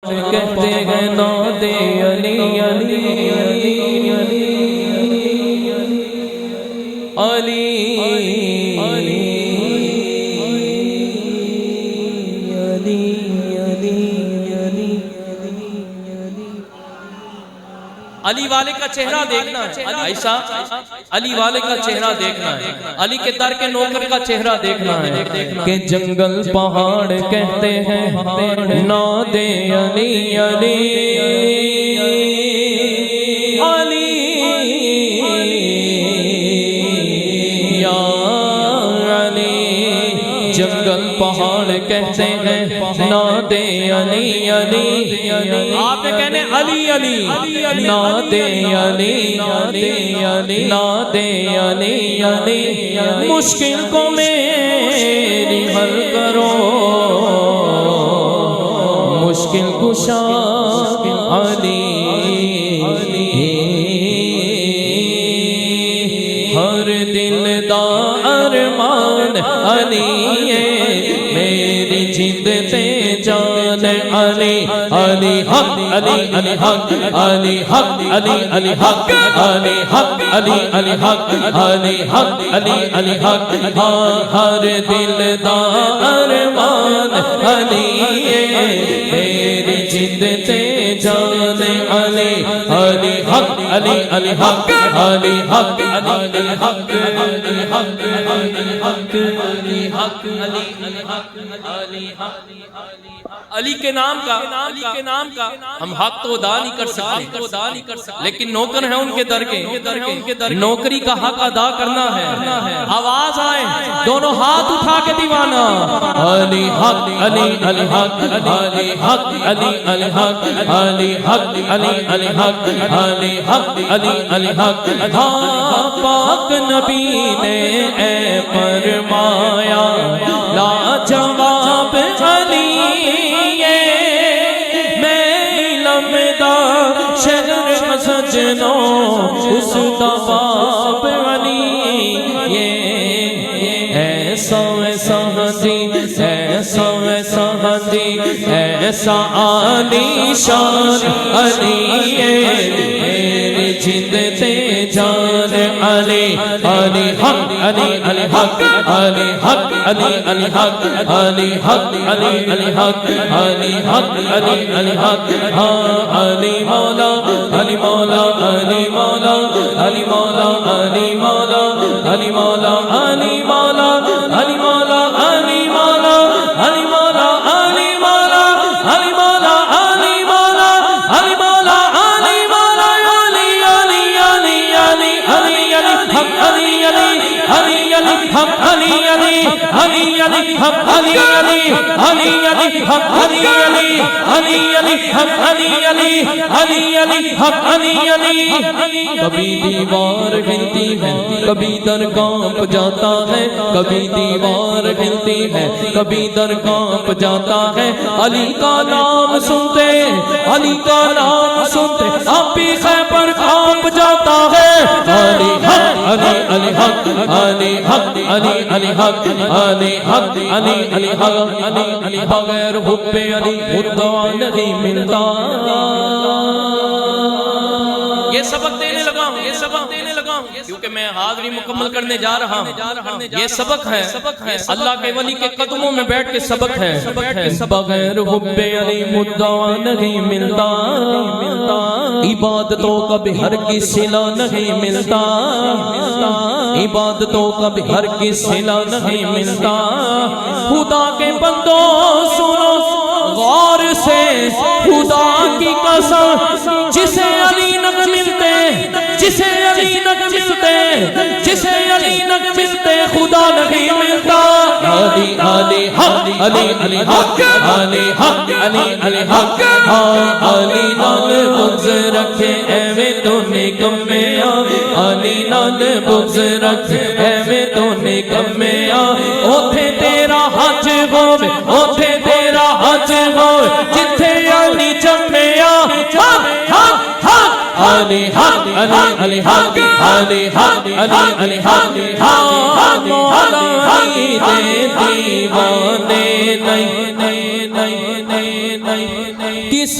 کہتے ہیں ناد علی علی علی علی علی والے کا چہرہ دیکھنا ہے عائشہ، علی والے کا چہرہ دیکھنا ہے، علی کے در کے نوکر کا چہرہ دیکھنا ہے کہ جنگل پہاڑ کہتے ہیں ناد علی علی علی یا علی، جنگل پہاڑ کہتے ہیں ناد علی علی، آپ کہنے علی علی ناد علی علی ناد علی علی، مشکل کو میری حل کرو، مشکل کشا علی، ہر دل دا ارمان علی ہے، میری جیتتے جان علی، علی حق علی علی حق علی حق علی علی حق علی حق علی علی حق علی حق علی علی حق، ہر دل دا ارمان علی ہے، میری جیتتے جان علی، علی حق علی علی حق علی حق علی حق علی حق علی حق علی حق علی حق علی حق۔ علی کے نام کا ہم حق تو ادا نہیں کر سکتے، لیکن نوکر ہیں ان کے در کے، نوکری کا حق ادا کرنا ہے۔ آواز آئے دونوں ہاتھ اٹھا کے دیوانہ علی حق علی علی حق علی حق علی علی حق علی حق علی علی حق علی حق علی علی حق، پاک نبی نے اے فرمایا لاجواب علی، شہر سجنوں اس دباب علی، یہ ایسا ایسا حدی ایسا ایسا حدی ایسا عالی شان علی، میری جیتتے جان علی، علی حق علی علی حق علی حق علی علی حق علی حق علی علی حق علی حق علی علی حق، ہاں علی مولا علی مولا علی مولا علی مولا علی مولا علی مولا علی مولا علی مولا علی مولا علی مولا علی مولا علی مولا علی مولا علی مولا علی مولا علی علی علی علی علی حق علی علی علی علی حق علی علی علی علی حق علی علی علی علی حق علی علی علی علی حق علی علی علی علی حق علی علی، کبھی دیوار ہلتی ہے کبھی در کانپ جاتا ہے، کبھی دیوار ہلتی ہے کبھی در کانپ جاتا ہے، علی کا نام سنتے علی کا نام سنتے اب بھی خیبر کانپ جاتا ہے، علی حق علی علی حق علی حق علی علی حق علی حق علی علی حق علی علی، بغیر حب علی مدعا نہیں ملتا۔ یہ سبق دینے لگا ہوں، یہ سبق دینے لگا ہوں کیونکہ میں حاضری مکمل کرنے جا رہا ہوں، یہ سبق ہے اللہ کے ولی کے قدموں میں بیٹھ کے سبق ہے، بغیر حب علی مدعا نہیں ملتا، عبادتوں کا بھی ہر کی صلہ نہیں ملتا، عبادتوں کا بھی ہر کی صلہ نہیں ملتا، خدا کے بندوں سنو غور سے خدا کی قسم، جسے علی نہ ملتے جسے علی نہ ملتے جسے علی نہ ملتے خدا نہیں ملتا، علی علی حق علی علی حق علی حق علی علی حق، ہاں علی نال بغض رکھے ایویں تو نکمیا، علی نال بغض رکھے ایویں تو نکمیا، اوتھے تیرا حج ہووے اوتھے تیرا حج ہووے جتھے علی جمیا، علی حق علی علی حق علی حق علی علی حق، ہاں مولا علی دے دیوانے نہیں کس